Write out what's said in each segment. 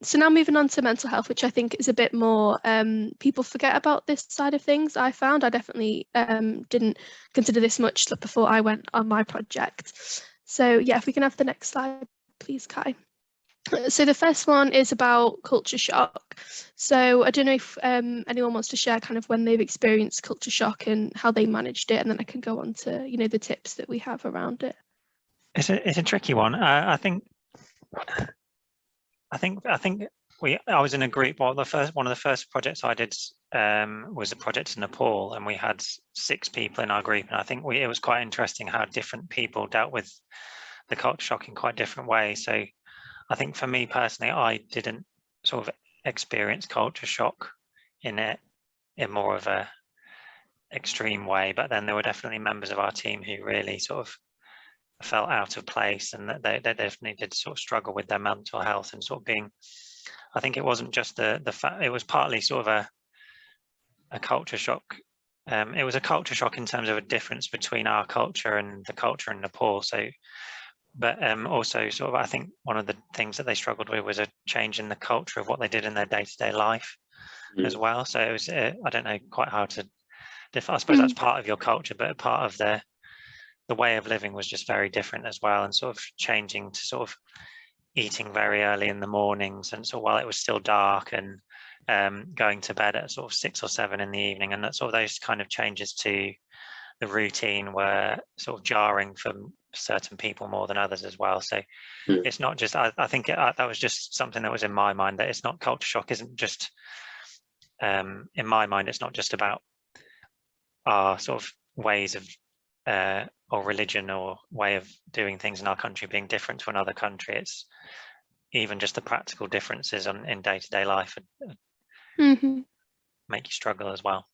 So now moving on to mental health, which I think is a bit more, people forget about this side of things. I found I definitely didn't consider this much before I went on my project. So yeah, if we can have the next slide, please, Kai. So the first one is about culture shock. So I don't know if anyone wants to share kind of when they've experienced culture shock and how they managed it, and then I can go on to, you know, the tips that we have around it. It's a tricky one. I think I was in a group. Well, one of the first projects I did was a project in Nepal, and we had 6 people in our group, and I think it was quite interesting how different people dealt with the culture shock in quite different ways. So I think for me personally, I didn't sort of experience culture shock in more of a extreme way, but then there were definitely members of our team who really sort of felt out of place, and that they definitely did sort of struggle with their mental health and sort of being, I think it wasn't just the fact, it was partly sort of a culture shock. It was a culture shock in terms of a difference between our culture and the culture in Nepal. So, but also sort of, I think one of the things that they struggled with was a change in the culture of what they did in their day-to-day life as well. So it was, I don't know, quite hard to define. I suppose that's part of your culture, but part of the way of living was just very different as well, and sort of changing to sort of eating very early in the mornings, and so while it was still dark, and going to bed at sort of 6 or 7 in the evening, and that sort of those kind of changes to the routine were sort of jarring for certain people more than others as well. So it's not just, I think that was just something that was in my mind, that it's not, culture shock isn't just, in my mind, it's not just about our sort of ways of or religion or way of doing things in our country being different to another country. It's even just the practical differences in day-to-day life make you struggle as well.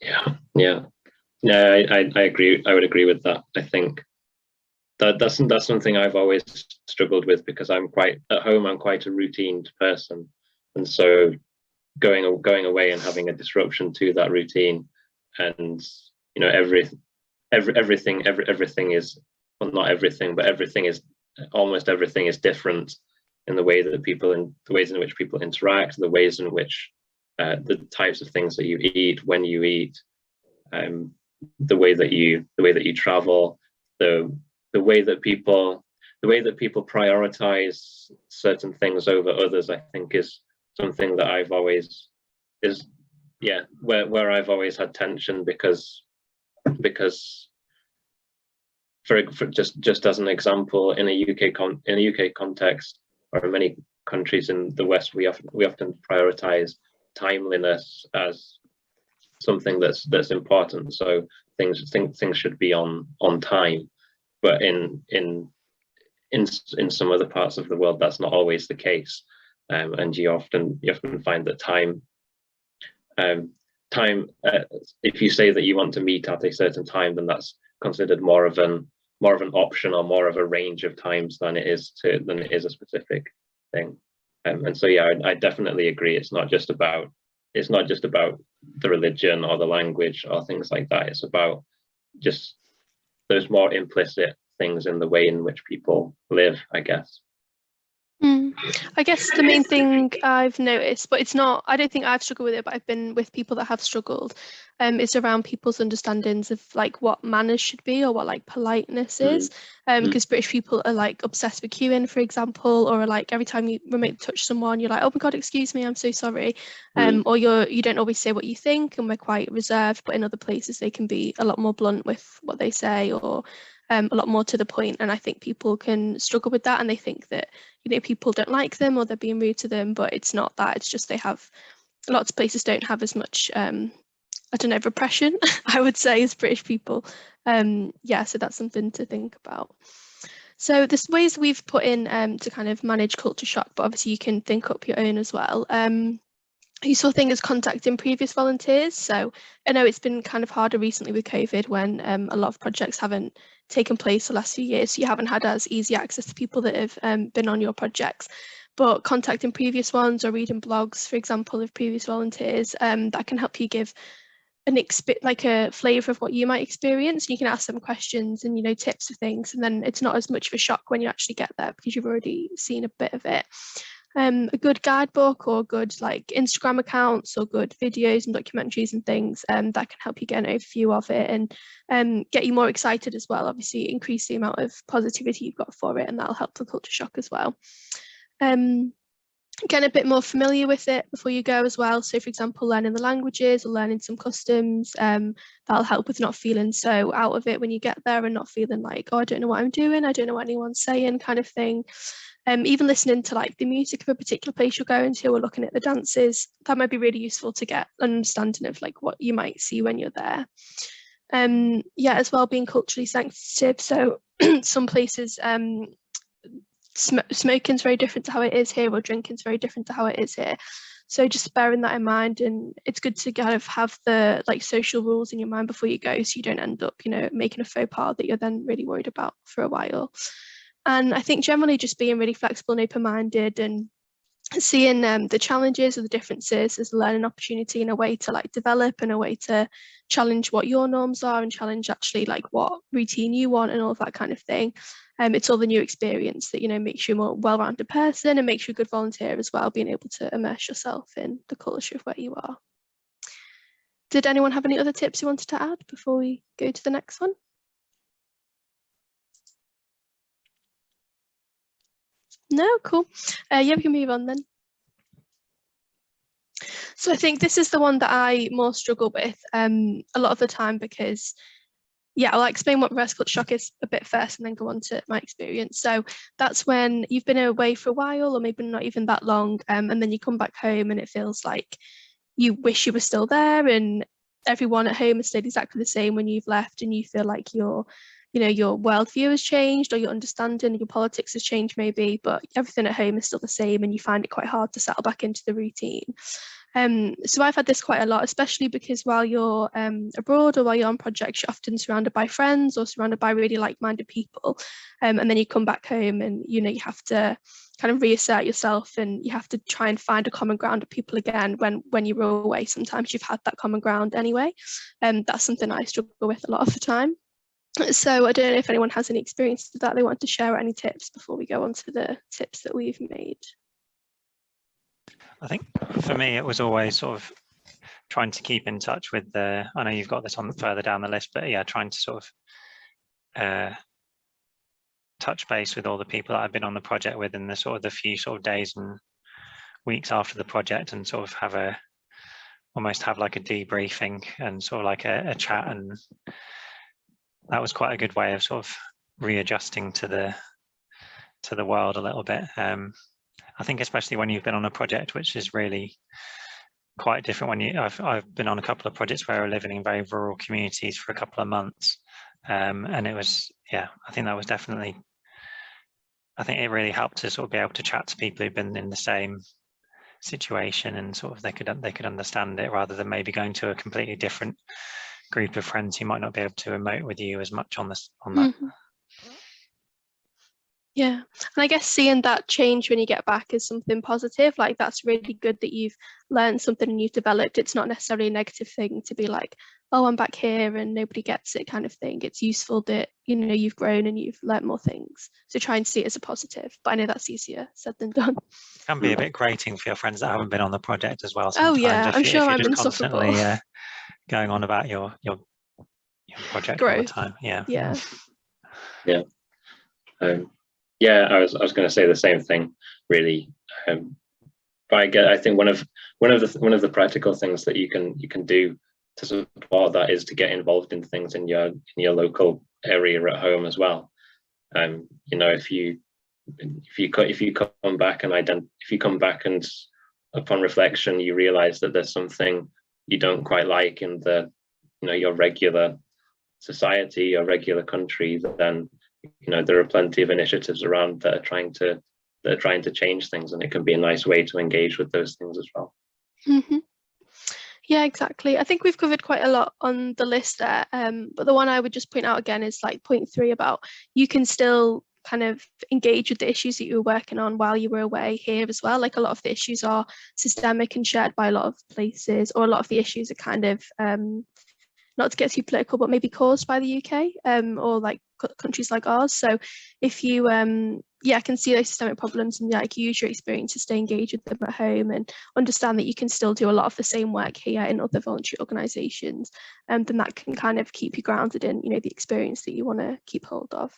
I agree. I would agree with that. I think that's something I've always struggled with, because I'm quite at home. I'm quite a routine person, and so going away and having a disruption to that routine, and you know, everything is, well, not everything, but almost everything is different in the ways in which people interact, the ways in which the types of things that you eat, when you eat, the way that you travel, the way that people prioritize certain things over others, I think is something that I've always where I've always had tension, because for just as an example, in a UK context, or in many countries in the West, we often prioritize timeliness as something that's important. So things should be on time, but in some other parts of the world, that's not always the case, and you often find that time. If you say that you want to meet at a certain time, then that's considered more of an option, or more of a range of times than it is a specific thing. And so I definitely agree. It's not just about the religion or the language or things like that. It's about just those more implicit things in the way in which people live, I guess. I guess the main thing I've noticed, but it's not, I don't think I've struggled with it, but I've been with people that have struggled, it's around people's understandings of like what manners should be, or what like politeness is, because British people are like obsessed with queuing, for example, or like every time you remotely touch someone, you're like, oh my God, excuse me, I'm so sorry, or you don't always say what you think, and we're quite reserved, but in other places they can be a lot more blunt with what they say, or a lot more to the point. And I think people can struggle with that, and they think that, you know, people don't like them or they're being rude to them, but it's not that. It's just lots of places don't have as much I don't know, repression, I would say, as British people. So that's something to think about. So there's ways we've put in to kind of manage culture shock, but obviously you can think up your own as well. Useful thing is contacting previous volunteers. So I know it's been kind of harder recently with COVID, when a lot of projects haven't taken place the last few years, so you haven't had as easy access to people that have been on your projects. But contacting previous ones, or reading blogs, for example, of previous volunteers, that can help you give a flavour of what you might experience. You can ask them questions and, you know, tips for things, and then it's not as much of a shock when you actually get there, because you've already seen a bit of it. a good guidebook or good like Instagram accounts or good videos and documentaries and things that can help you get an overview of it and get you more excited as well. Obviously increase the amount of positivity you've got for it, and that'll help for culture shock as well. Get a bit more familiar with it before you go as well. So for example, learning the languages or learning some customs, that'll help with not feeling so out of it when you get there and not feeling like, oh, I don't know what I'm doing, I don't know what anyone's saying kind of thing. Even listening to like the music of a particular place you're going to or looking at the dances, that might be really useful to get an understanding of like what you might see when you're there. Yeah, as well, being culturally sensitive. So some places smoking's very different to how it is here, or drinking's very different to how it is here. So just bearing that in mind, and it's good to kind of have the like social rules in your mind before you go, so you don't end up, you know, making a faux pas that you're then really worried about for a while. And I think generally just being really flexible and open-minded and seeing the challenges or the differences as a learning opportunity and a way to like develop and a way to challenge what your norms are and challenge actually like what routine you want and all of that kind of thing. It's all the new experience that, you know, makes you a more well-rounded person and makes you a good volunteer as well, being able to immerse yourself in the culture of where you are. Did anyone have any other tips you wanted to add before we go to the next one? No, cool. Yeah, we can move on then. So I think this is the one that I more struggle with a lot of the time, because yeah, I'll explain what reverse culture shock is a bit first and then go on to my experience. So that's when you've been away for a while, or maybe not even that long, and then you come back home and it feels like you wish you were still there, and everyone at home has stayed exactly the same when you've left, and you feel like your worldview has changed, or your understanding of your politics has changed maybe, but everything at home is still the same, and you find it quite hard to settle back into the routine. So I've had this quite a lot, especially because while you're abroad or while you're on projects, you're often surrounded by friends or surrounded by really like-minded people, and then you come back home and, you know, you have to kind of reassert yourself, and you have to try and find a common ground of people again when you're away. Sometimes you've had that common ground anyway, and that's something I struggle with a lot of the time. So I don't know if anyone has any experience with that they want to share, or any tips before we go on to the tips that we've made. I think for me, it was always sort of trying to keep in touch with I know you've got this on further down the list, but yeah, trying to sort of touch base with all the people that I've been on the project with in the few sort of days and weeks after the project, and sort of almost have like a debriefing and sort of like a chat. And that was quite a good way of sort of readjusting to the world a little bit. I think especially when you've been on a project which is really quite different. I've been on a couple of projects where we're living in very rural communities for a couple of months, and it was, yeah, I think it really helped to sort of be able to chat to people who've been in the same situation, and sort of they could understand it, rather than maybe going to a completely different group of friends who might not be able to emote with you as much on that. Mm-hmm. Yeah, and I guess seeing that change when you get back is something positive. Like, that's really good that you've learned something and you've developed. It's not necessarily a negative thing to be like, oh, I'm back here and nobody gets it kind of thing. It's useful that, you know, you've grown and you've learned more things. So try and see it as a positive. But I know that's easier said than done. It can be a bit grating for your friends that haven't been on the project as well Oh sometimes. yeah, I'm sure I'm just insufferable. Constantly going on about your project growth all the time. Yeah. Yeah. Yeah, I was going to say the same thing, really. But I think one of the practical things that you can do to support that is to get involved in things in your local area at home as well. You know, if you come back and upon reflection you realize that there's something you don't quite like in your regular society, your regular country, then, you know, there are plenty of initiatives around that are trying to change things, and it can be a nice way to engage with those things as well. Mm-hmm. Yeah, exactly. I think we've covered quite a lot on the list there, but the one I would just point out again is like point 3 about you can still kind of engage with the issues that you were working on while you were away here as well. Like, a lot of the issues are systemic and shared by a lot of places, or a lot of the issues are kind of not to get too political, but maybe caused by the UK, or like countries like ours. So if you can see those systemic problems and like use your experience to stay engaged with them at home and understand that you can still do a lot of the same work here in other voluntary organisations, then that can kind of keep you grounded in, you know, the experience that you want to keep hold of.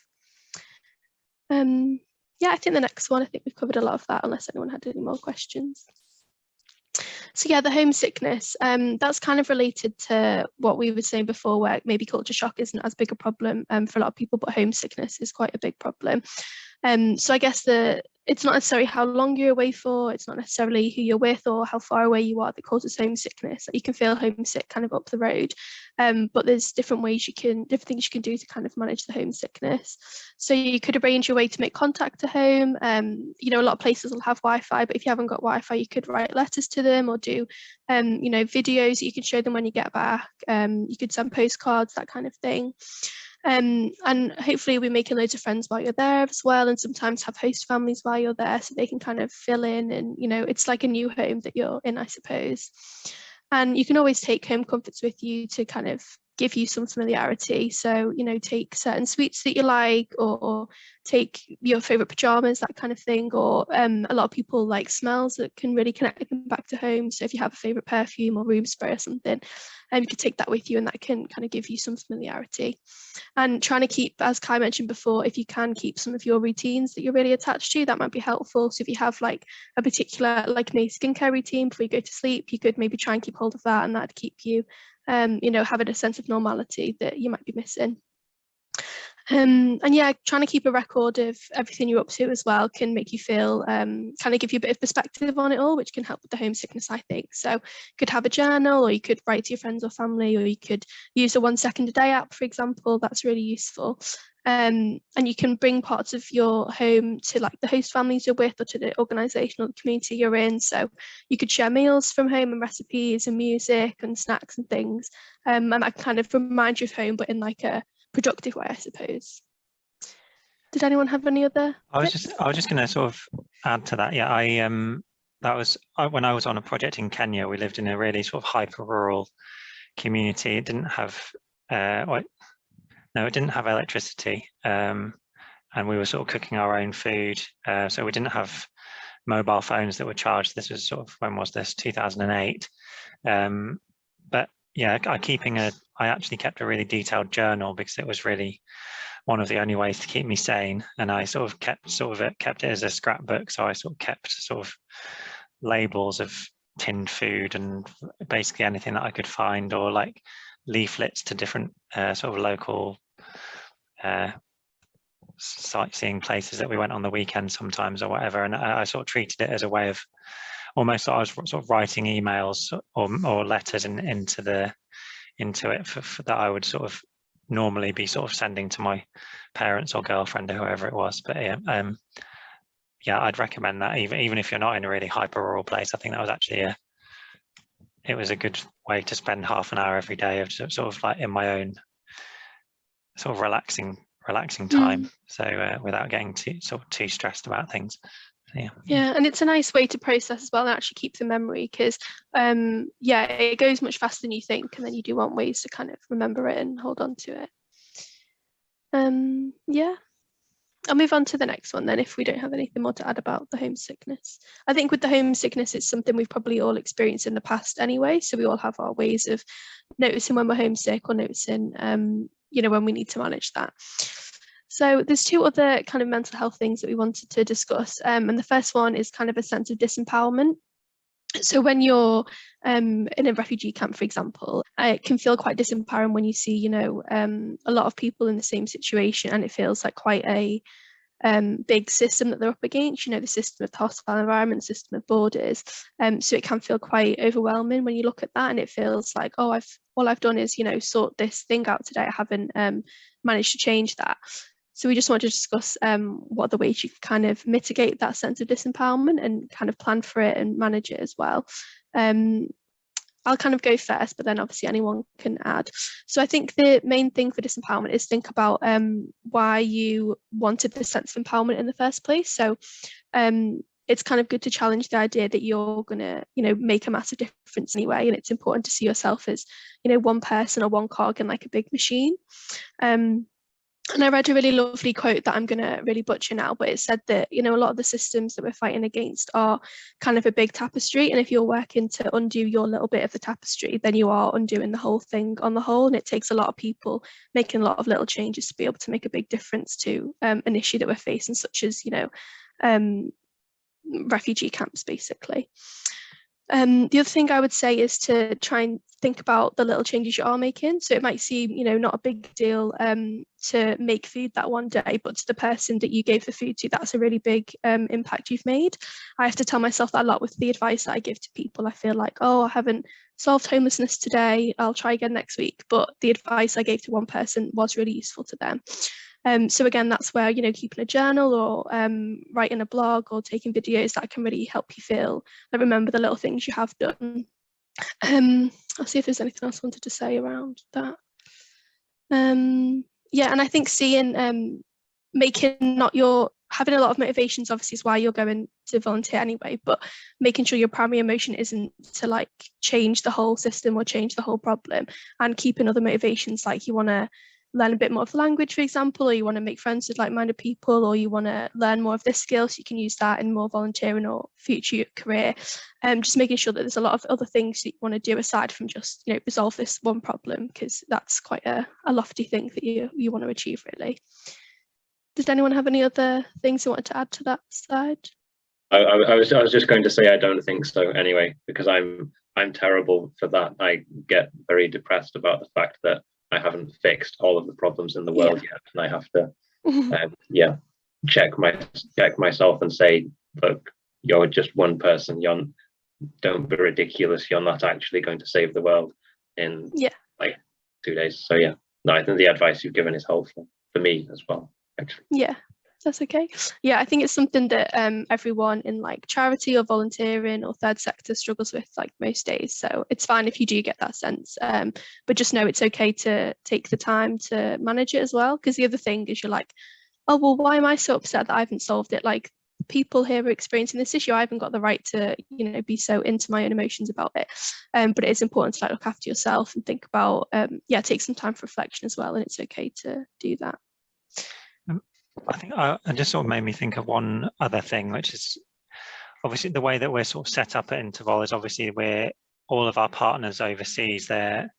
Yeah, I think the next one, I think we've covered a lot of that, unless anyone had any more questions. So yeah, the homesickness, that's kind of related to what we were saying before, where maybe culture shock isn't as big a problem for a lot of people, but homesickness is quite a big problem. So I guess it's not necessarily how long you're away for, it's not necessarily who you're with or how far away you are that causes homesickness. You can feel homesick kind of up the road, but there's different things you can do to kind of manage the homesickness. So you could arrange your way to make contact to home. You know, a lot of places will have Wi-Fi, but if you haven't got Wi-Fi, you could write letters to them or do, you know, videos that you can show them when you get back. You could send postcards, that kind of thing. And hopefully we're making loads of friends while you're there as well, and sometimes have host families while you're there so they can kind of fill in, and you know, it's like a new home that you're in, I suppose. And you can always take home comforts with you to kind of give you some familiarity. So, you know, take certain sweets that you like, or take your favorite pajamas, that kind of thing. Or a lot of people like smells that can really connect them back to home. So if you have a favorite perfume or room spray or something, you could take that with you, and that can kind of give you some familiarity. And trying to keep, as Kai mentioned before, if you can keep some of your routines that you're really attached to, that might be helpful. So if you have like a particular, like maybe skincare routine before you go to sleep, you could maybe try and keep hold of that, and that'd keep you, you know, having a sense of normality that you might be missing. And yeah, trying to keep a record of everything you're up to as well can make you feel, kind of give you a bit of perspective on it all, which can help with the homesickness, I think. So you could have a journal, or you could write to your friends or family, or you could use a 1 second a day app, for example. That's really useful. And you can bring parts of your home to like the host families you're with, or to the organisation or the community you're in. So you could share meals from home and recipes and music and snacks and things. And that kind of remind you of home, but in like a productive way, I suppose. Did anyone have any other? I was just going to sort of add to that. Yeah, when I was on a project in Kenya, we lived in a really sort of hyper rural community. It didn't have it didn't have electricity, and we were sort of cooking our own food. So we didn't have mobile phones that were charged. This was sort of, when was this? 2008. But yeah, I actually kept a really detailed journal, because it was really one of the only ways to keep me sane. And I sort of kept it as a scrapbook. So I sort of kept sort of labels of tinned food and basically anything that I could find, or like leaflets to different sort of local sightseeing places that we went on the weekend sometimes or whatever. And I sort of treated it as a way of almost, I was sort of writing emails or letters into it for that I would sort of normally be sort of sending to my parents or girlfriend or whoever it was. But yeah, I'd recommend that even if you're not in a really hyper rural place. I think that was actually it was a good way to spend half an hour every day of sort of like in my own sort of relaxing time. So without getting too stressed about things. Yeah, and it's a nice way to process as well, and actually keep the memory, because yeah, it goes much faster than you think, and then you do want ways to kind of remember it and hold on to it. Yeah, I'll move on to the next one then, if we don't have anything more to add about the homesickness. I think with the homesickness, it's something we've probably all experienced in the past anyway, so we all have our ways of noticing when we're homesick, or noticing you know, when we need to manage that. So there's two other kind of mental health things that we wanted to discuss, and the first one is kind of a sense of disempowerment. So when you're in a refugee camp, for example, it can feel quite disempowering when you see, you know, a lot of people in the same situation, and it feels like quite a big system that they're up against, you know, the system of the hostile environment, system of borders. So it can feel quite overwhelming when you look at that, and it feels like, oh, all I've done is, you know, sort this thing out today. I haven't managed to change that. So we just want to discuss what are the ways you can kind of mitigate that sense of disempowerment and kind of plan for it and manage it as well. I'll kind of go first, but then obviously anyone can add. So I think the main thing for disempowerment is think about why you wanted the sense of empowerment in the first place. So it's kind of good to challenge the idea that you're going to, you know, make a massive difference anyway. And it's important to see yourself as, you know, one person or one cog in like a big machine. And I read a really lovely quote that I'm going to really butcher now, but it said that, you know, a lot of the systems that we're fighting against are kind of a big tapestry. And if you're working to undo your little bit of the tapestry, then you are undoing the whole thing on the whole. And it takes a lot of people making a lot of little changes to be able to make a big difference to an issue that we're facing, such as, you know, refugee camps, basically. The other thing I would say is to try and think about the little changes you are making. So it might seem, you know, not a big deal to make food that one day, but to the person that you gave the food to, that's a really big impact you've made. I have to tell myself that a lot with the advice that I give to people. I feel like, oh, I haven't solved homelessness today, I'll try again next week. But the advice I gave to one person was really useful to them. So again, that's where, you know, keeping a journal or writing a blog or taking videos, that can really help you feel like remember the little things you have done. I'll see if there's anything else I wanted to say around that. Yeah, and I think seeing making not your having a lot of motivations obviously is why you're going to volunteer anyway, but making sure your primary emotion isn't to like change the whole system or change the whole problem, and keeping other motivations like you want to learn a bit more of the language, for example, or you want to make friends with like-minded people, or you want to learn more of this skill so you can use that in more volunteering or future career. Just making sure that there's a lot of other things that you want to do aside from just, you know, resolve this one problem, because that's quite a lofty thing that you want to achieve, really. Does anyone have any other things you wanted to add to that side? I was just going to say I don't think so anyway, because I'm terrible for that. I get very depressed about the fact that I haven't fixed all of the problems in the world yet, and I have to check myself and say, look, you're just one person. Don't be ridiculous. You're not actually going to save the world in like 2 days. So yeah, no, I think the advice you've given is helpful for me as well, actually. Yeah, that's okay. Yeah, I think it's something that everyone in like charity or volunteering or third sector struggles with like most days. So it's fine if you do get that sense, but just know it's okay to take the time to manage it as well. Because the other thing is you're like, oh, well, why am I so upset that I haven't solved it? Like, people here are experiencing this issue. I haven't got the right to, you know, be so into my own emotions about it. But it is important to like look after yourself and think about, take some time for reflection as well. And it's okay to do that. I think it just sort of made me think of one other thing, which is obviously the way that we're sort of set up at InterVol is obviously all of our partners overseas, they're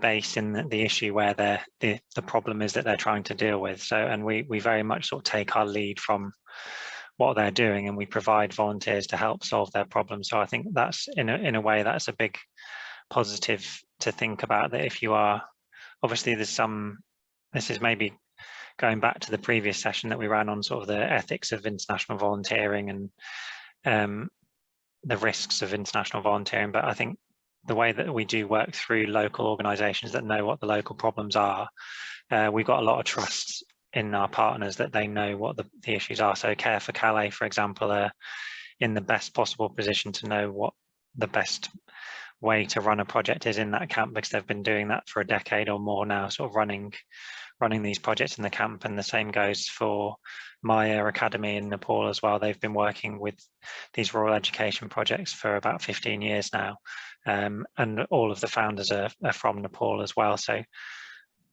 based in the issue where the problem is that they're trying to deal with. So, and we very much sort of take our lead from what they're doing, and we provide volunteers to help solve their problems. So I think that's in a way that's a big positive to think about, that if you are, obviously this is maybe going back to the previous session that we ran on sort of the ethics of international volunteering and the risks of international volunteering. But I think the way that we do work through local organisations that know what the local problems are, we've got a lot of trust in our partners that they know what the issues are. So Care for Calais, for example, are in the best possible position to know what the best way to run a project is in that camp, because they've been doing that for a decade or more now, sort of running these projects in the camp. And the same goes for Maya Academy in Nepal as well. They've been working with these rural education projects for about 15 years now, and all of the founders are from Nepal as well. So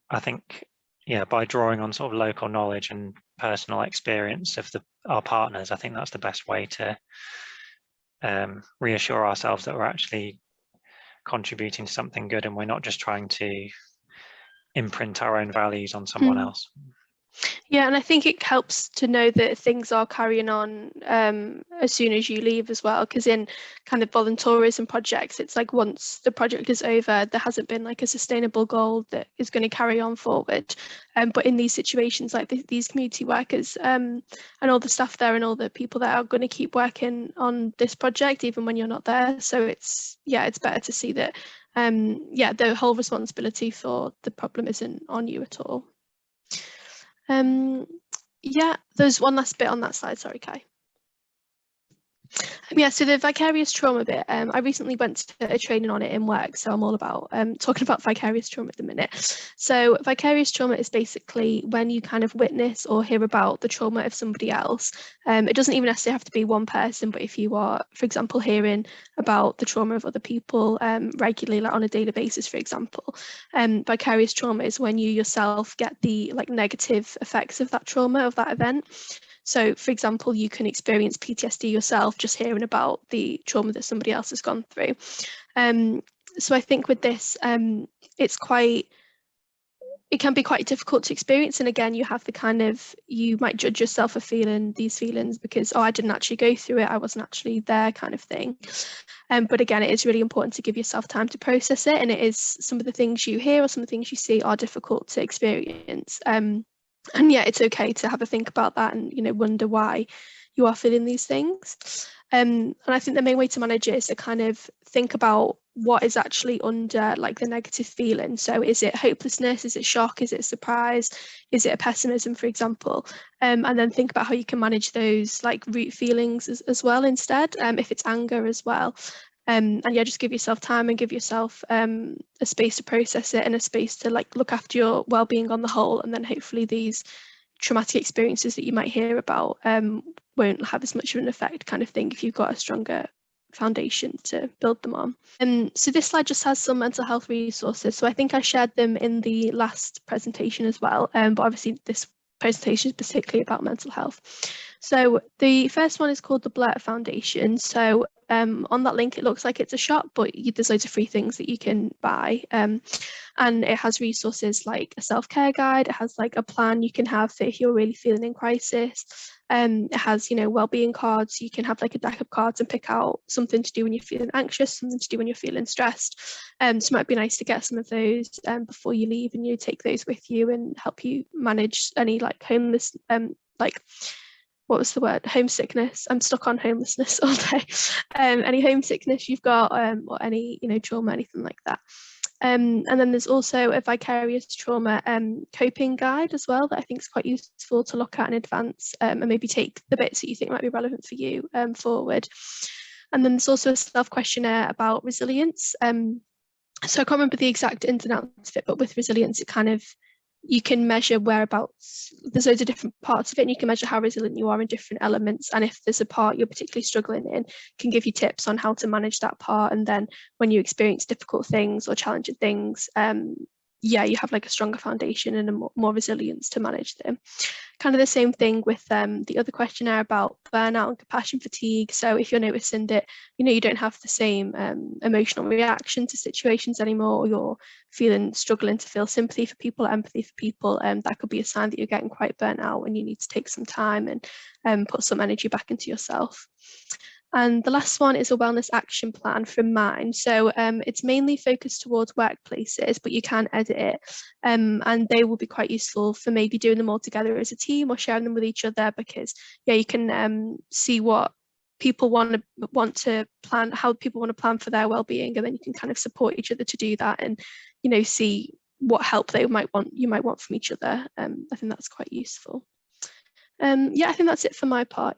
I think, yeah, by drawing on sort of local knowledge and personal experience of our partners, I think that's the best way to reassure ourselves that we're actually contributing to something good, and we're not just trying to imprint our own values on someone else. Yeah, and I think it helps to know that things are carrying on as soon as you leave as well, because in kind of volunteerism projects, it's like once the project is over, there hasn't been like a sustainable goal that is going to carry on forward. But in these situations, like these community workers and all the staff there and all the people that are going to keep working on this project even when you're not there. So it's better to see that the whole responsibility for the problem isn't on you at all. There's one last bit on that slide. Sorry, Kai. Yeah, so the vicarious trauma bit, I recently went to a training on it in work, so I'm all about talking about vicarious trauma at the minute. So vicarious trauma is basically when you kind of witness or hear about the trauma of somebody else. It doesn't even necessarily have to be one person, but if you are, for example, hearing about the trauma of other people regularly, like on a daily basis, for example, vicarious trauma is when you yourself get the like negative effects of that trauma, of that event. So, for example, you can experience PTSD yourself just hearing about the trauma that somebody else has gone through. So I think with this, it can be quite difficult to experience. And again, you have the kind of, you might judge yourself for feeling these feelings because, oh, I didn't actually go through it, I wasn't actually there, kind of thing. But again, it is really important to give yourself time to process it. And it is, some of the things you hear or some of the things you see are difficult to experience. And yeah, it's okay to have a think about that and, you know, wonder why you are feeling these things. And I think the main way to manage it is to kind of think about what is actually under like the negative feeling. So is it hopelessness? Is it shock? Is it surprise? Is it a pessimism, for example? And then think about how you can manage those like root feelings as well instead, if it's anger as well. And yeah, just give yourself time and give yourself a space to process it and a space to like look after your well-being on the whole. And then hopefully these traumatic experiences that you might hear about won't have as much of an effect, kind of thing, if you've got a stronger foundation to build them on. And so this slide just has some mental health resources. So I think I shared them in the last presentation as well, but obviously this presentation is particularly about mental health. So the first one is called the Blurt Foundation. So on that link, it looks like it's a shop, but there's loads of free things that you can buy. And it has resources like a self-care guide. It has like a plan you can have for if you're really feeling in crisis. It has, you know, well-being cards. You can have like a deck of cards and pick out something to do when you're feeling anxious, something to do when you're feeling stressed. So it might be nice to get some of those before you leave, and you take those with you and help you manage any like homeless, like, what was the word? Homesickness. I'm stuck on homelessness all day. Any homesickness you've got, or any, you know, trauma, anything like that. And then there's also a vicarious trauma coping guide as well that I think is quite useful to look at in advance, and maybe take the bits that you think might be relevant for you forward. And then there's also a self-questionnaire about resilience. So I can't remember the exact ins and outs of it, but with resilience, it kind of, you can measure whereabouts, there's loads of different parts of it, and you can measure how resilient you are in different elements. And if there's a part you're particularly struggling in, can give you tips on how to manage that part. And then when you experience difficult things or challenging things, yeah, you have like a stronger foundation and a more resilience to manage them. Kind of the same thing with the other questionnaire about burnout and compassion fatigue. So if you're noticing that, you know, you don't have the same emotional reaction to situations anymore, or you're struggling to feel sympathy for people, empathy for people, that could be a sign that you're getting quite burnt out and you need to take some time and put some energy back into yourself. And the last one is a wellness action plan from mine. So it's mainly focused towards workplaces, but you can edit it. And they will be quite useful for maybe doing them all together as a team or sharing them with each other, because yeah, you can see what people want to plan, how people want to plan for their well-being, and then you can kind of support each other to do that, and, you know, see what help you might want from each other. I think that's quite useful. Yeah, I think that's it for my part. If